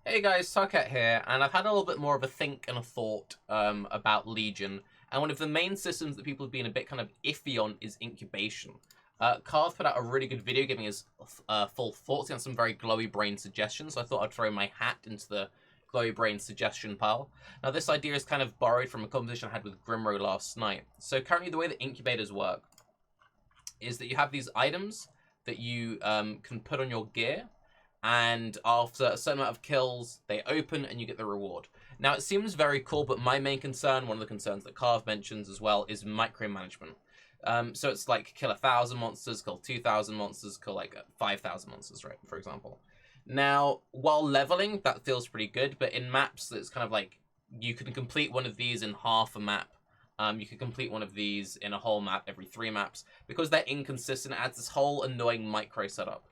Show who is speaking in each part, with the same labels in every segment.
Speaker 1: Hey guys, Tarke here, and I've had a little bit more of a think and a thought about Legion, and one of the main systems that people have been a bit kind of iffy on is Incubation. Carve put out a really good video giving his full thoughts and some very glowy brain suggestions, so I thought I'd throw my hat into the glowy brain suggestion pile. Now this idea is kind of borrowed from a conversation I had with Grimro last night. So currently the way that incubators work is that you have these items that you can put on your gear, and after a certain amount of kills, they open and you get the reward. Now, it seems very cool, but my main concern, one of the concerns that Carve mentions as well, is micromanagement. So it's like kill 1,000 monsters, kill 2,000 monsters, kill like 5,000 monsters, right, for example. Now, while leveling, that feels pretty good, but in maps, it's kind of like you can complete one of these in half a map. You can complete one of these in a whole map every 3 maps. Because they're inconsistent, it adds this whole annoying micro setup.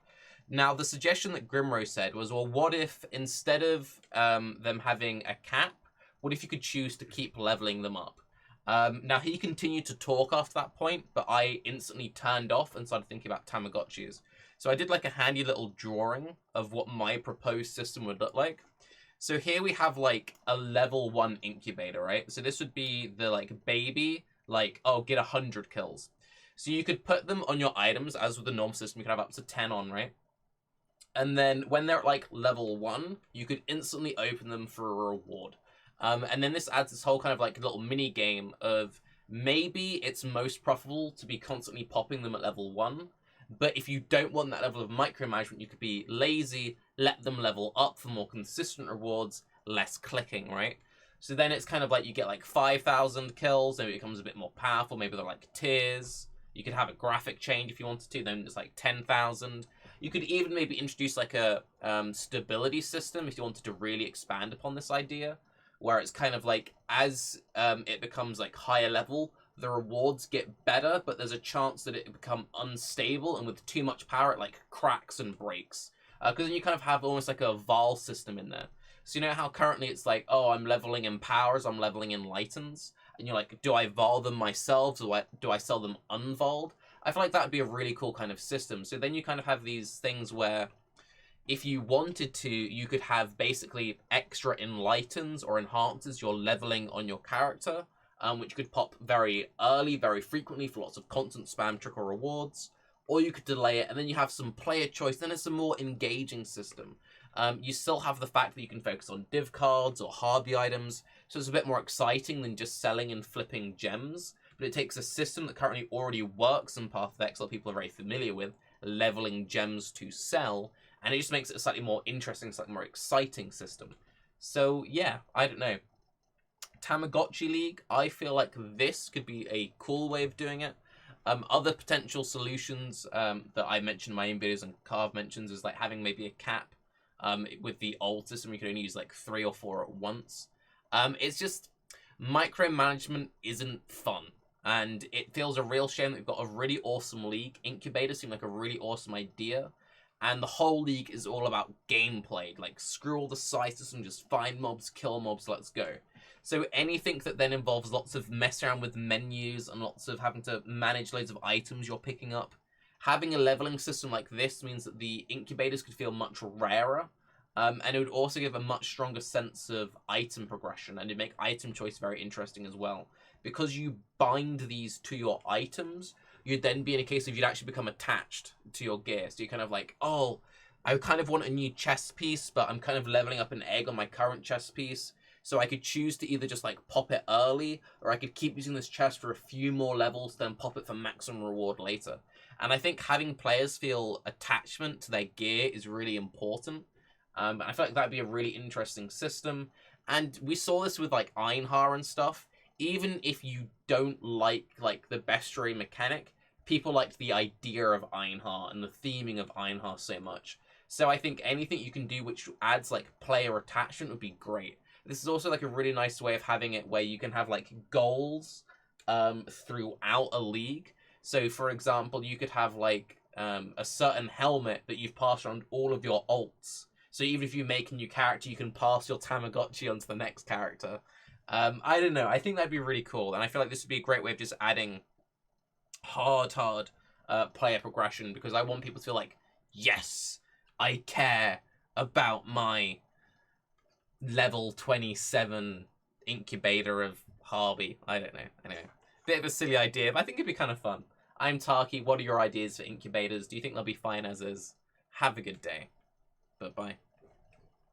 Speaker 1: Now, the suggestion that Grimro said was, well, what if instead of them having a cap, what if you could choose to keep leveling them up? Now, he continued to talk after that point, but I instantly turned off and started thinking about Tamagotchis. So I did like a handy little drawing of what my proposed system would look like. So here we have like a level 1 incubator, right? So this would be the like baby, like, oh, get 100 kills. So you could put them on your items, as with the norm system, you could have up to 10 on, right? And then when they're at like level 1, you could instantly open them for a reward. And then this adds this whole kind of like little mini game of maybe it's most profitable to be constantly popping them at level 1. But if you don't want that level of micromanagement, you could be lazy, let them level up for more consistent rewards, less clicking, right? So then it's kind of like you get like 5,000 kills, maybe it becomes a bit more powerful, maybe they're like tiers. You could have a graphic change if you wanted to, then it's like 10,000. You could even maybe introduce like a stability system if you wanted to really expand upon this idea, where it's kind of like as it becomes like higher level, the rewards get better, but there's a chance that it become unstable, and with too much power, it like cracks and breaks. Because then you kind of have almost like a Val system in there. So you know how currently it's like, oh, I'm leveling in powers, I'm leveling in lightens, and you're like, do I Val them myself? Do I sell them unvoled? I feel like that would be a really cool kind of system. So then you kind of have these things where if you wanted to, you could have basically extra enlightens or enhances you're leveling on your character, which could pop very early, very frequently for lots of constant spam trickle rewards. Or you could delay it, and then you have some player choice. Then it's a more engaging system. You still have the fact that you can focus on div cards or hobby items, so it's a bit more exciting than just selling and flipping gems. But it takes a system that currently already works in Path of Exile, people are very familiar with, leveling gems to sell, and it just makes it a slightly more interesting, slightly more exciting system. So yeah, I don't know. Tamagotchi League, I feel like this could be a cool way of doing it. Other potential solutions that I mentioned in my own videos and Carve mentions is like having maybe a cap. With the old system, you could only use like 3 or 4 at once. It's just micromanagement isn't fun. And it feels a real shame that we've got a really awesome league. Incubator seemed like a really awesome idea. And the whole league is all about gameplay. Like, screw all the side system, just find mobs, kill mobs, let's go. So anything that then involves lots of mess around with menus and lots of having to manage loads of items you're picking up, having a leveling system like this means that the incubators could feel much rarer. And it would also give a much stronger sense of item progression, and it'd make item choice very interesting as well. Because you bind these to your items, you'd then be in a case of you'd actually become attached to your gear. So you're kind of like, oh, I kind of want a new chest piece, but I'm kind of leveling up an egg on my current chest piece. So I could choose to either just like pop it early, or I could keep using this chest for a few more levels, then pop it for maximum reward later. And I think having players feel attachment to their gear is really important. And I feel like that'd be a really interesting system. And we saw this with like Einhar and stuff. Even if you don't like the bestiary mechanic, people liked the idea of Einhar and the theming of Einhar so much. So I think anything you can do which adds like player attachment would be great. This is also like a really nice way of having it where you can have like goals throughout a league. So for example, you could have like a certain helmet that you've passed around all of your alts. So even if you make a new character, you can pass your Tamagotchi onto the next character. I don't know. I think that'd be really cool. And I feel like this would be a great way of just adding hard player progression, because I want people to feel like, yes, I care about my level 27 Incubator of Harvey. I don't know. Anyway, bit of a silly idea, but I think it'd be kind of fun. I'm Tarky. What are your ideas for incubators? Do you think they'll be fine as is? Have a good day. Bye-bye.